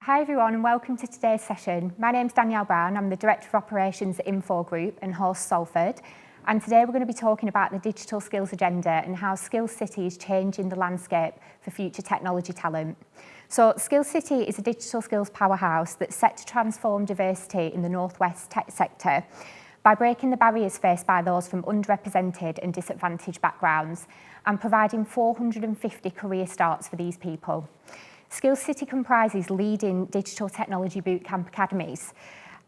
Hi everyone and welcome to today's session. My name's Danielle Brown, I'm the Director of Operations at IN4.0 Group and host Salford. And today we're going to be talking about the digital skills agenda and how Skills City is changing the landscape for future technology talent. So Skills City is a digital skills powerhouse that's set to transform diversity in the Northwest tech sector by breaking the barriers faced by those from underrepresented and disadvantaged backgrounds and providing 450 career starts for these people. Skills City comprises leading digital technology bootcamp academies,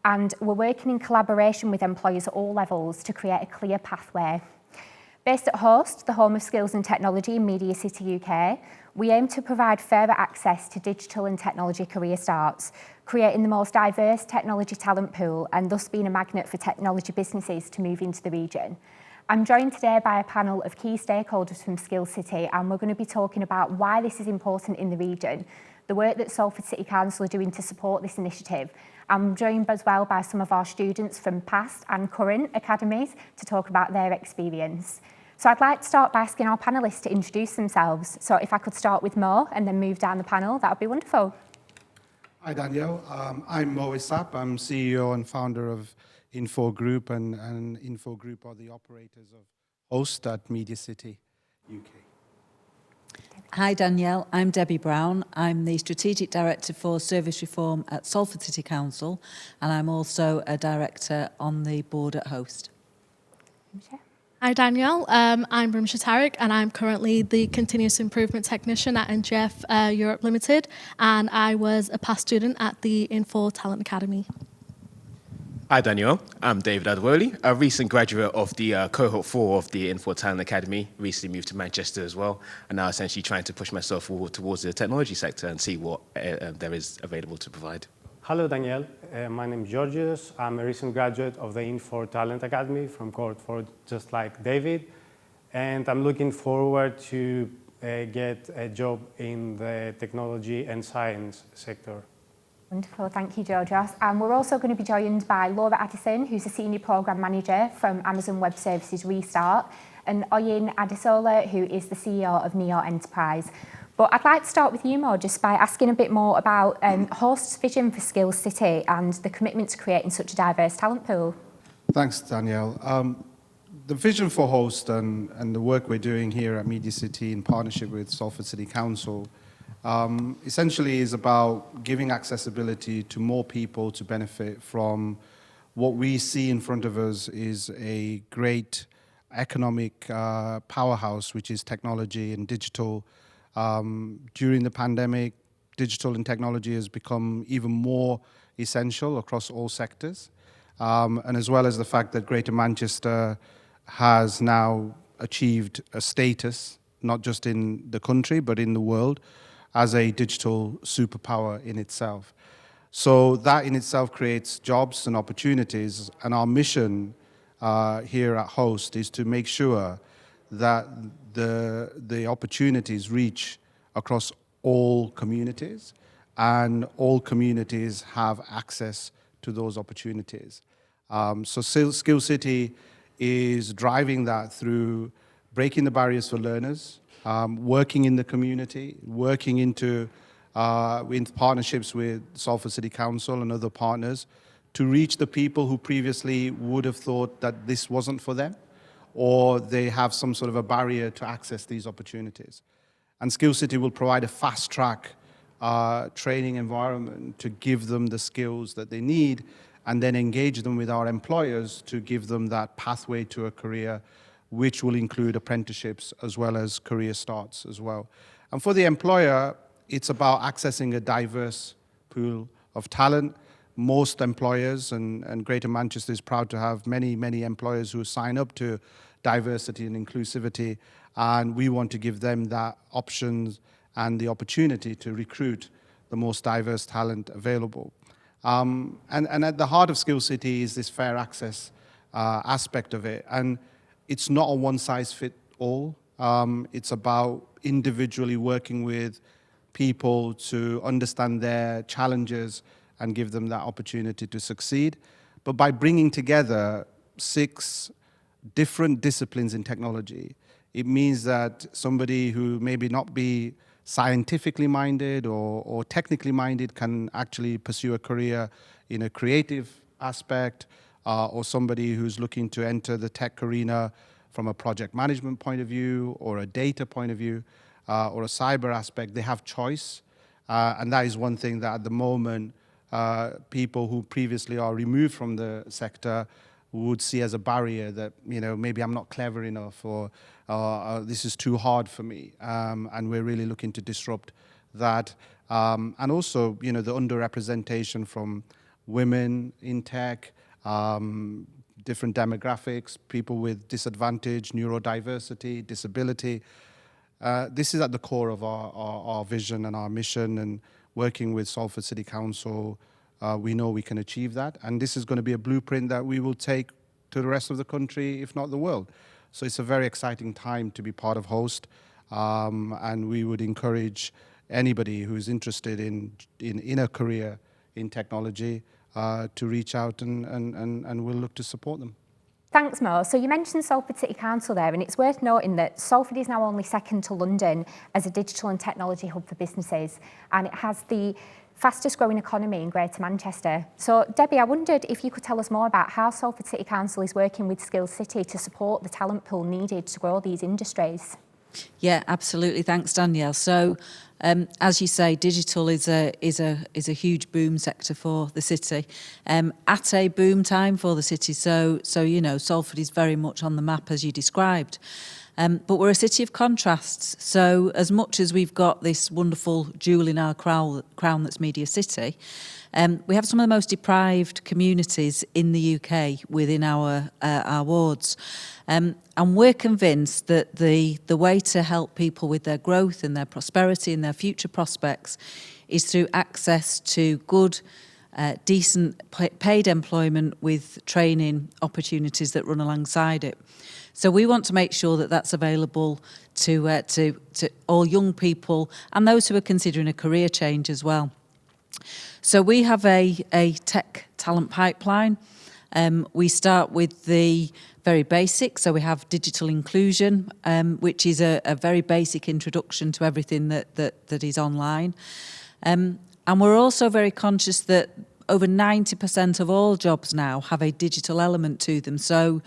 and we're working in collaboration with employers at all levels to create a clear pathway. Based at Host, the home of skills and technology in MediaCityUK, we aim to provide further access to digital and technology career starts, creating the most diverse technology talent pool and thus being a magnet for technology businesses to move into the region. I'm joined today by a panel of key stakeholders from Skills City, and we're going to be talking about why this is important in the region, the work that Salford City Council are doing to support this initiative. I'm joined as well by some of our students from past and current academies to talk about their experience. So I'd like to start by asking our panellists to introduce themselves. So if I could start with Mo and then move down the panel, that would be wonderful. Hi Danielle, I'm Mo Isap. I'm CEO and founder of IN4.0 Group, and IN4.0 Group are the operators of Host at MediaCityUK. Hi Danielle, I'm Debbie Brown. I'm the Strategic Director for Service Reform at Salford City Council, and I'm also a Director on the board at Host. Hi Danielle, I'm Rimsha Tariq and I'm currently the Continuous Improvement Technician at NGF Europe Limited, and I was a past student at the IN4 Talent Academy. Hi Daniel, I'm David Adewole, a recent graduate of the cohort 4 of the IN4 Talent Academy, recently moved to Manchester as well, and now essentially trying to push myself forward towards the technology sector and see what there is available to provide. Hello Danielle, my name is Georgios. I'm a recent graduate of the IN4 Talent Academy from cohort 4, just like David, and I'm looking forward to get a job in the technology and science sector. Wonderful, thank you, Georgios. And we're also going to be joined by Laura Addison, who's a Senior Programme Manager from Amazon Web Services Restart, and Oyin Adesola, who is the CEO of Neo Enterprise. But I'd like to start with you, Mo, just by asking a bit more about Host's vision for Skills City and the commitment to creating such a diverse talent pool. Thanks, Danielle. The vision for Host and the work we're doing here at MediaCity in partnership with Salford City Council essentially is about giving accessibility to more people to benefit from what we see in front of us is a great economic powerhouse, which is technology and digital. During the pandemic, digital and technology has become even more essential across all sectors. And as well as the fact that Greater Manchester has now achieved a status, not just in the country, but in the world, as a digital superpower in itself. So that in itself creates jobs and opportunities, and our mission here at Host is to make sure that the opportunities reach across all communities, and all communities have access to those opportunities. So Skills City is driving that through breaking the barriers for learners, working in the community, working in partnerships with Salford City Council and other partners to reach the people who previously would have thought that this wasn't for them, or they have some sort of a barrier to access these opportunities. And Skills City will provide a fast-track training environment to give them the skills that they need, and then engage them with our employers to give them that pathway to a career, which will include apprenticeships as well as career starts as well. And for the employer, it's about accessing a diverse pool of talent. Most employers, and Greater Manchester is proud to have many, many employers who sign up to diversity and inclusivity, and we want to give them that options and the opportunity to recruit the most diverse talent available. And at the heart of Skills City is this fair access aspect of it. And it's not a one-size-fits-all. It's about individually working with people to understand their challenges and give them that opportunity to succeed. But by bringing together 6 different disciplines in technology, it means that somebody who maybe not be scientifically minded or technically minded can actually pursue a career in a creative aspect, or somebody who's looking to enter the tech arena from a project management point of view or a data point of view, or a cyber aspect. They have choice. And that is one thing that at the moment, people who previously are removed from the sector would see as a barrier that, maybe I'm not clever enough, or this is too hard for me. And we're really looking to disrupt that. And also, the underrepresentation from women in tech, different demographics, people with disadvantage, neurodiversity, disability. This is at the core of our vision and our mission, and working with Salford City Council, we know we can achieve that. And this is going to be a blueprint that we will take to the rest of the country, if not the world. So it's a very exciting time to be part of HOST, and we would encourage anybody who's interested in a career in technology to reach out, and we'll look to support them. Thanks, Mo. So you mentioned Salford City Council there, and it's worth noting that Salford is now only second to London as a digital and technology hub for businesses, and it has the fastest growing economy in Greater Manchester. So Debbie, I wondered if you could tell us more about how Salford City Council is working with Skills City to support the talent pool needed to grow these industries. Yeah, absolutely. Thanks, Danielle. So, as you say, digital is a huge boom sector for the city, at a boom time for the city. So Salford is very much on the map as you described. But we're a city of contrasts. So as much as we've got this wonderful jewel in our crown that's Media City, we have some of the most deprived communities in the UK within our wards. And we're convinced that the way to help people with their growth and their prosperity and their future prospects is through access to good, decent paid employment with training opportunities that run alongside it. So we want to make sure that that's available to all young people and those who are considering a career change as well. So we have a tech talent pipeline. We start with the very basic. So we have digital inclusion, which is a very basic introduction to everything that is online. And we're also very conscious that over 90% of all jobs now have a digital element to them. So,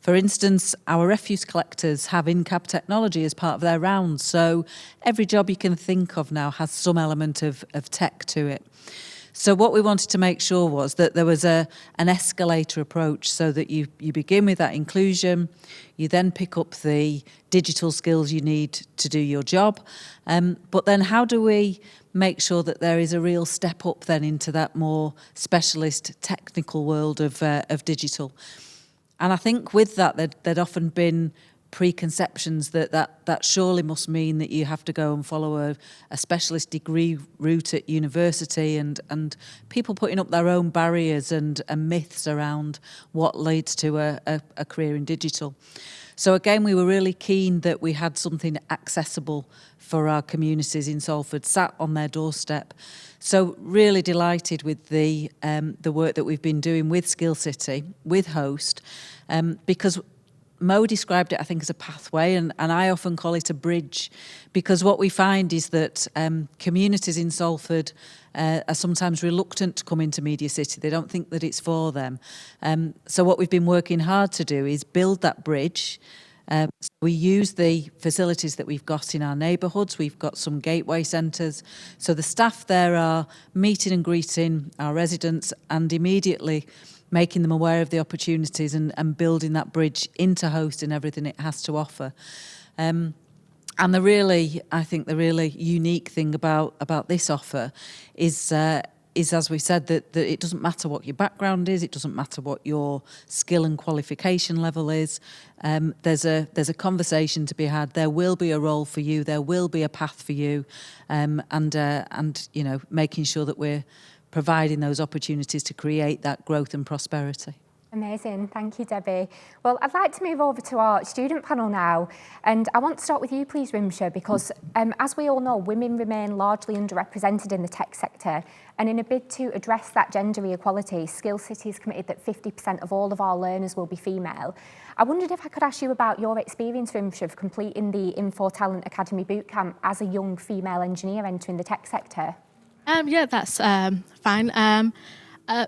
for instance, our refuse collectors have in-cab technology as part of their rounds. So every job you can think of now has some element of tech to it. So what we wanted to make sure was that there was an escalator approach, so that you begin with that inclusion, you then pick up the digital skills you need to do your job. But then how do we make sure that there is a real step up then into that more specialist technical world of digital? And I think with that, there'd often been preconceptions that surely must mean that you have to go and follow a specialist degree route at university, and people putting up their own barriers and myths around what leads to a career in digital. So again, we were really keen that we had something accessible for our communities in Salford, sat on their doorstep. So really delighted with the work that we've been doing with Skills City, with HOST, because Mo described it, I think, as a pathway, and I often call it a bridge, because what we find is that communities in Salford are sometimes reluctant to come into Media City. They don't think that it's for them. So what we've been working hard to do is build that bridge. So we use the facilities that we've got in our neighbourhoods. We've got some gateway centres. So the staff there are meeting and greeting our residents and immediately making them aware of the opportunities and building that bridge into HOST and everything it has to offer. And I think the really unique thing about this offer is, as we said, that it doesn't matter what your background is, it doesn't matter what your skill and qualification level is. There's a conversation to be had. There will be a role for you. There will be a path for you, and making sure that we're providing those opportunities to create that growth and prosperity. Amazing. Thank you, Debbie. Well, I'd like to move over to our student panel now. And I want to start with you, please, Rimsha, because as we all know, women remain largely underrepresented in the tech sector. And in a bid to address that gender equality, Skills City is committed that 50% of all of our learners will be female. I wondered if I could ask you about your experience, Rimsha, of completing the IN4 Talent Academy bootcamp as a young female engineer entering the tech sector. Yeah, that's fine.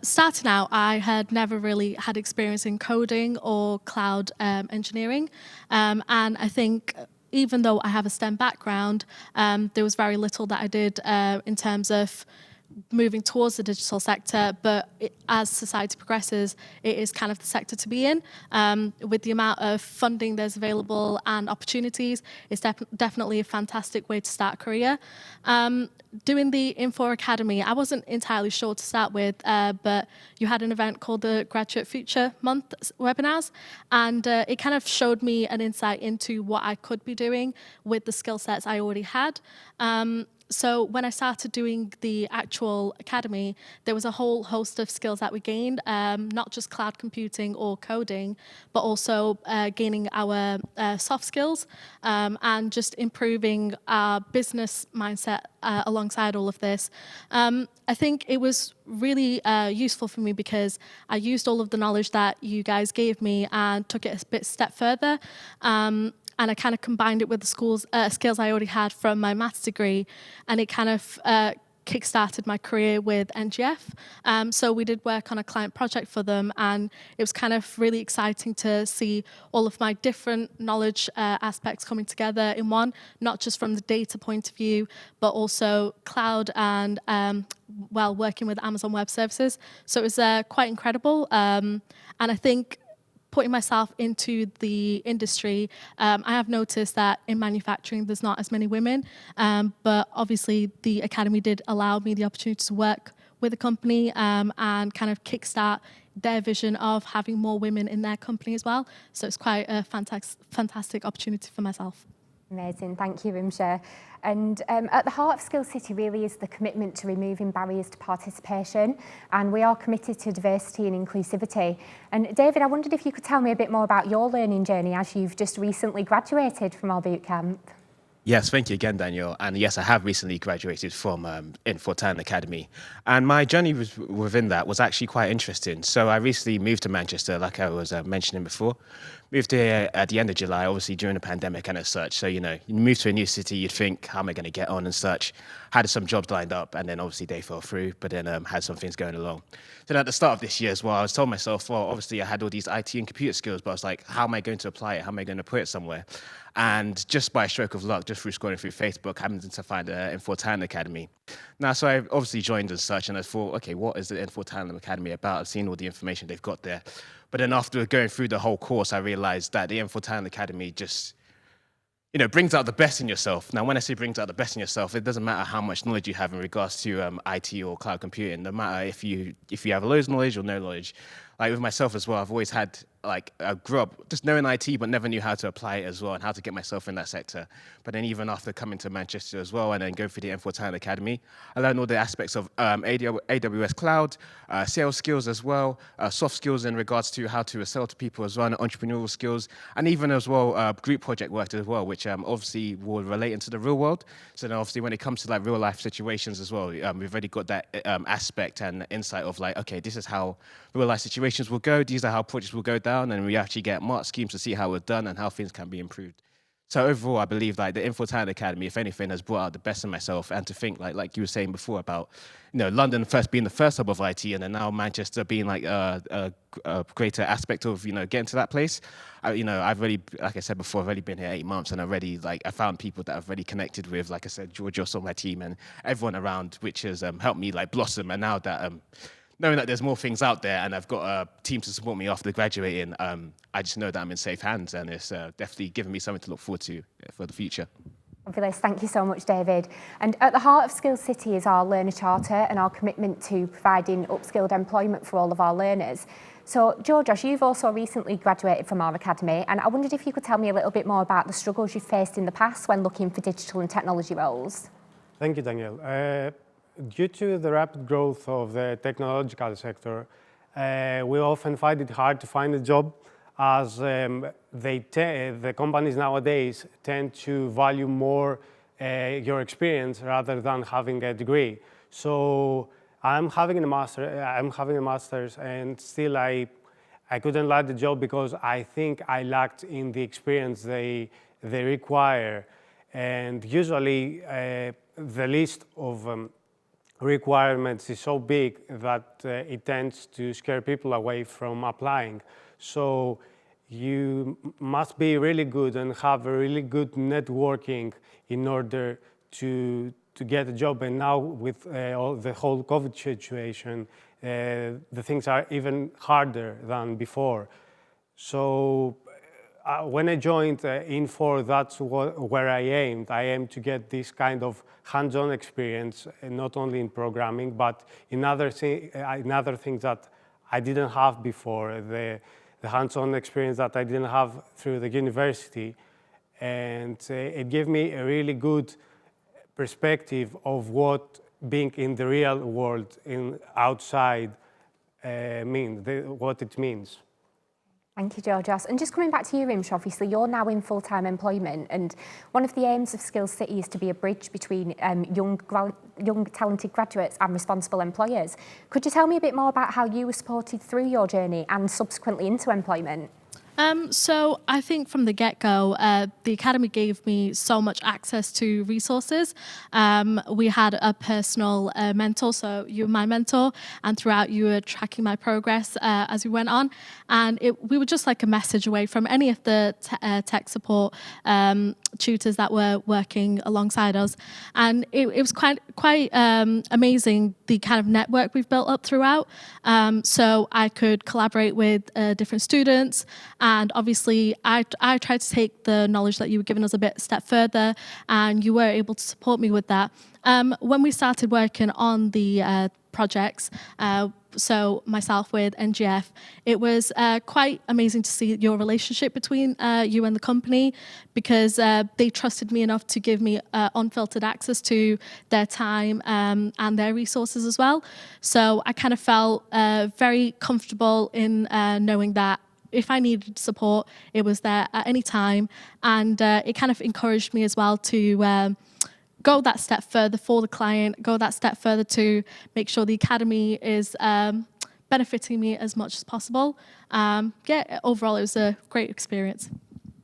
Starting out, I had never really had experience in coding or cloud engineering. And I think even though I have a STEM background, there was very little that I did in terms of moving towards the digital sector, but as society progresses, it is kind of the sector to be in. With the amount of funding there's available and opportunities, it's definitely a fantastic way to start a career. Doing the IN4 Academy, I wasn't entirely sure to start with, but you had an event called the Graduate Future Month webinars, and it kind of showed me an insight into what I could be doing with the skill sets I already had. So when I started doing the actual academy, there was a whole host of skills that we gained, not just cloud computing or coding, but also gaining our soft skills and just improving our business mindset alongside all of this. I think it was really useful for me because I used all of the knowledge that you guys gave me and took it a step further. And I kind of combined it with the skills I already had from my maths degree, and it kind of kick-started my career with NGF. So we did work on a client project for them, and it was kind of really exciting to see all of my different knowledge aspects coming together in one, not just from the data point of view, but also cloud and working with Amazon Web Services. So it was quite incredible, and I think putting myself into the industry, I have noticed that in manufacturing there's not as many women, but obviously the academy did allow me the opportunity to work with a company and kind of kickstart their vision of having more women in their company as well. So it's quite a fantastic opportunity for myself. Amazing, thank you, Rimsha. And at the heart of Skills City really is the commitment to removing barriers to participation, and we are committed to diversity and inclusivity. And David, I wondered if you could tell me a bit more about your learning journey as you've just recently graduated from our bootcamp. Yes, thank you again, Daniel. And yes, I have recently graduated from IN4 Talent Academy. And my journey within that was actually quite interesting. So I recently moved to Manchester, like I was mentioning before. Moved here at the end of July, obviously during the pandemic and as such. So, you know, you move to a new city, you'd think, how am I going to get on and such? Had some jobs lined up, and then obviously they fell through, but then had some things going along. Then at the start of this year as well, I was told myself, well, obviously I had all these IT and computer skills, but I was like, how am I going to apply it? How am I going to put it somewhere? And just by a stroke of luck, just through scrolling through Facebook, I happened to find the IN4 Talent Academy. Now, so I obviously joined as such, and I thought, okay, what is the IN4 Talent Academy about? I've seen all the information they've got there. But then after going through the whole course, I realized that the IN4 Talent Academy just, you know, brings out the best in yourself. Now, when I say brings out the best in yourself, it doesn't matter how much knowledge you have in regards to IT or cloud computing. No matter if you have loads of knowledge or no knowledge. Like with myself as well, I've always had, like, I grew up just knowing IT, but never knew how to apply it as well and how to get myself in that sector. But then even after coming to Manchester as well and then going through the IN4 Talent Academy, I learned all the aspects of AWS Cloud, sales skills as well, soft skills in regards to how to sell to people as well, and entrepreneurial skills, and even as well group project work as well, which obviously will relate into the real world. So then obviously when it comes to like real life situations as well, we've already got that aspect and insight of like, okay, this is how real life situations will go, these are how projects will go down, and we actually get mark schemes to see how we're done and how things can be improved. So overall, I believe like the IN4 Talent Academy, if anything, has brought out the best in myself. And to think like you were saying before about, you know, London first being the first hub of IT, and then now Manchester being like a greater aspect of, you know, getting to that place. I've really, like I said before, I've already been here 8 months, and already like I found people that I've really connected with. Like I said, George on my team and everyone around, which has helped me like blossom. And now that knowing that there's more things out there and I've got a team to support me after graduating, I just know that I'm in safe hands, and it's definitely given me something to look forward to for the future. Fabulous, thank you so much, David. And at the heart of Skills City is our Learner Charter and our commitment to providing upskilled employment for all of our learners. So, Georgios, you've also recently graduated from our academy, and I wondered if you could tell me a little bit more about the struggles you've faced in the past when looking for digital and technology roles. Thank you, Danielle. Due to the rapid growth of the technological sector, we often find it hard to find a job, as the companies nowadays tend to value more your experience rather than having a degree. So I'm having a master's, and still I I couldn't land the job because I think I lacked in the experience they require. And usually the list of requirements is so big that it tends to scare people away from applying. So you must be really good and have a really good networking in order to get a job. And now with the whole COVID situation, the things are even harder than before. So when I joined IN4, that's where I aimed. I aimed to get this kind of hands-on experience, not only in programming, but in other things that I didn't have before, the hands-on experience that I didn't have through the university. And it gave me a really good perspective of what being in the real world, outside, what it means. Thank you, Georgios. And just coming back to you, Rimsh, obviously you're now in full-time employment, and one of the aims of Skills City is to be a bridge between young talented graduates and responsible employers. Could you tell me a bit more about how you were supported through your journey and subsequently into employment? So I think from the get-go, the Academy gave me so much access to resources. We had a personal mentor, so you were my mentor, and throughout you were tracking my progress as we went on. And we were just like a message away from any of the tech support tutors that were working alongside us. And it was quite amazing, the kind of network we've built up throughout. So I could collaborate with different students. And obviously, I tried to take the knowledge that you were giving us a step further, and you were able to support me with that. When we started working on the projects, so myself with NGF, it was quite amazing to see your relationship between you and the company, because they trusted me enough to give me unfiltered access to their time and their resources as well. So I kind of felt very comfortable in knowing that if I needed support, it was there at any time. And it kind of encouraged me as well to go that step further for the client, go that step further to make sure the Academy is benefiting me as much as possible. Overall, it was a great experience.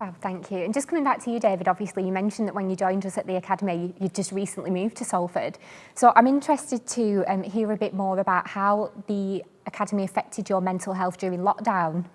Oh, thank you. And just coming back to you, David, obviously you mentioned that when you joined us at the Academy, you just recently moved to Salford. So I'm interested to hear a bit more about how the Academy affected your mental health during lockdown.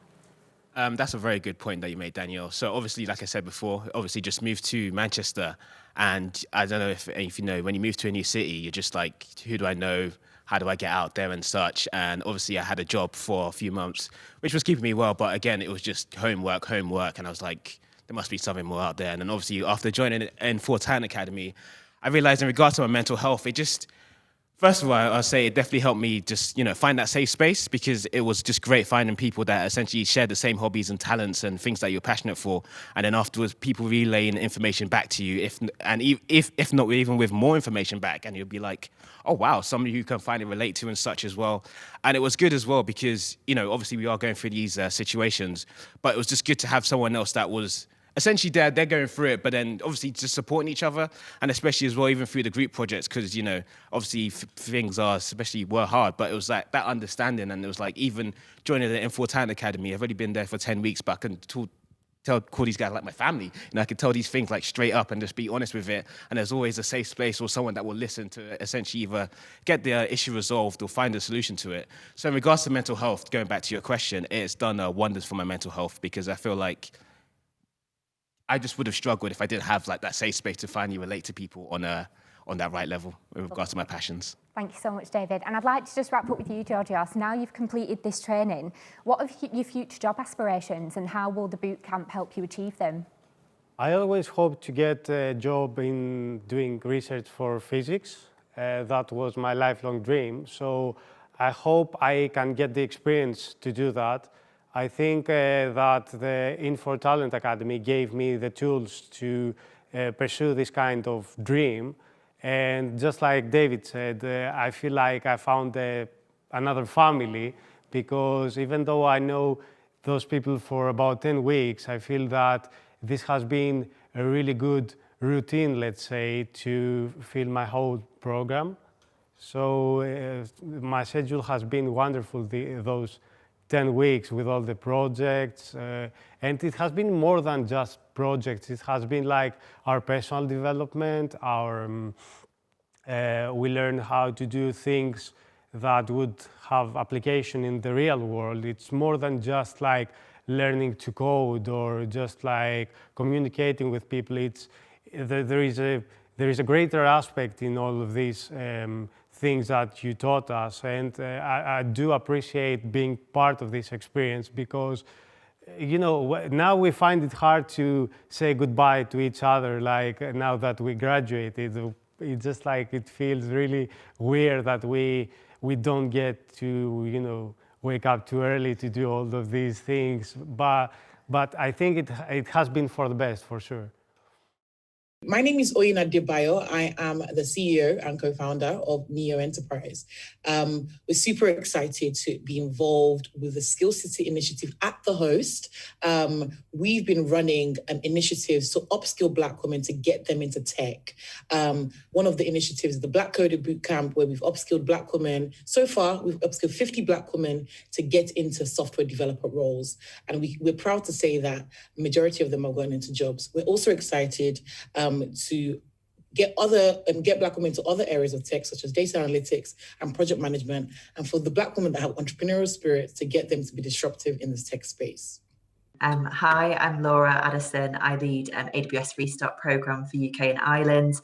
That's a very good point that you made, Danielle. So obviously, like I said before, obviously just moved to Manchester. And I don't know if you know, when you move to a new city, you're just like, who do I know? How do I get out there and such? And obviously I had a job for a few months, which was keeping me well. But again, it was just homework. And I was like, there must be something more out there. And then obviously after joining IN4 Talent Academy, I realized in regards to my mental health, first of all, I'll say it definitely helped me just, find that safe space, because it was just great finding people that essentially shared the same hobbies and talents and things that you're passionate for. And then afterwards, people relaying information back to you, if not even with more information back. And you'll be like, oh, wow, somebody who can finally relate to and such as well. And it was good as well because, obviously we are going through these situations, but it was just good to have someone else that was essentially they're going through it, but then obviously just supporting each other, and especially as well even through the group projects, because obviously things were hard, but it was like that understanding. And it was like, even joining the IN4 Talent Academy, I've only been there for 10 weeks, but I can call these guys like my family, I can tell these things like straight up and just be honest with it. And there's always a safe space or someone that will listen to essentially either get the issue resolved or find a solution to it. So in regards to mental health, going back to your question, it's done wonders for my mental health, because I feel like I just would have struggled if I didn't have like that safe space to finally relate to people on that right level with regards to my passions. Thank you so much, David. And I'd like to just wrap up with you, Georgios. Now you've completed this training, what are your future job aspirations, and how will the bootcamp help you achieve them? I always hoped to get a job in doing research for physics. That was my lifelong dream. So I hope I can get the experience to do that. I think that the IN4 Talent Academy gave me the tools to pursue this kind of dream. And just like David said, I feel like I found another family, because even though I know those people for about 10 weeks, I feel that this has been a really good routine, let's say, to fill my whole program. So my schedule has been wonderful those 10 weeks with all the projects. And it has been more than just projects. It has been like our personal development, we learn how to do things that would have application in the real world. It's more than just like learning to code or just like communicating with people. There is a greater aspect in all of these things that you taught us, and I do appreciate being part of this experience because, you know, now we find it hard to say goodbye to each other. Like now that we graduated, it's just like it feels really weird that we don't get to, you know, wake up too early to do all of these things. But I think it has been for the best, for sure. My name is Oyina Debayo. I am the CEO and co-founder of Neo Enterprise. We're super excited to be involved with the Skill City initiative at the host. We've been running initiatives to upskill Black women to get them into tech. One of the initiatives is the Black Coder Bootcamp, where we've upskilled Black women. So far, we've upskilled 50 Black women to get into software developer roles. And we're proud to say that the majority of them are going into jobs. We're also excited to get Black women to other areas of tech, such as data analytics and project management, and for the Black women that have entrepreneurial spirits to get them to be disruptive in this tech space. Hi, I'm Laura Addison. I lead AWS Restart programme for UK and Ireland.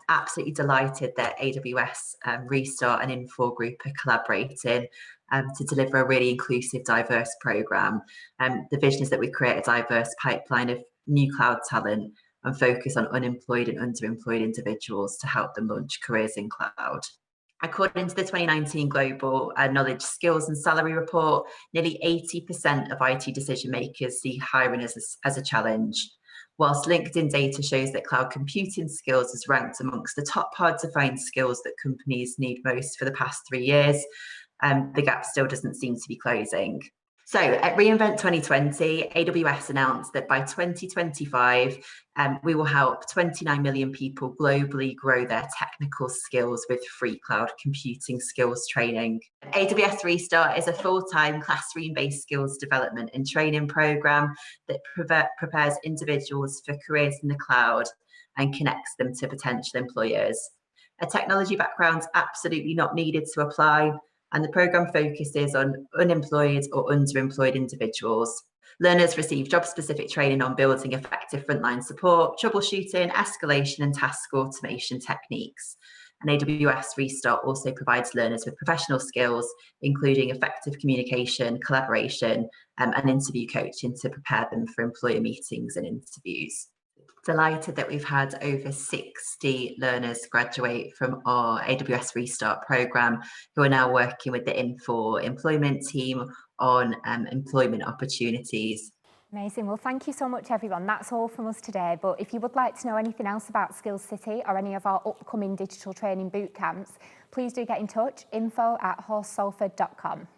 Absolutely delighted that AWS Restart and IN4.0 Group are collaborating to deliver a really inclusive, diverse programme. The vision is that we create a diverse pipeline of new cloud talent and focus on unemployed and underemployed individuals to help them launch careers in cloud. According to the 2019 Global Knowledge, Skills and Salary Report, nearly 80% of IT decision makers see hiring as a challenge. Whilst LinkedIn data shows that cloud computing skills is ranked amongst the top hard to find skills that companies need most for the past 3 years, the gap still doesn't seem to be closing. So at reInvent 2020, AWS announced that by 2025, we will help 29 million people globally grow their technical skills with free cloud computing skills training. AWS Restart is a full-time classroom-based skills development and training program that prepares individuals for careers in the cloud and connects them to potential employers. A technology background is absolutely not needed to apply, and the programme focuses on unemployed or underemployed individuals. Learners receive job-specific training on building effective frontline support, troubleshooting, escalation and task automation techniques. And AWS Restart also provides learners with professional skills, including effective communication, collaboration, and interview coaching to prepare them for employer meetings and interviews. Delighted that we've had over 60 learners graduate from our AWS Restart programme who are now working with the IN4 employment team on employment opportunities. Amazing. Well, thank you so much, everyone. That's all from us today. But if you would like to know anything else about Skills City or any of our upcoming digital training boot camps, please do get in touch, info@horsesalford.com.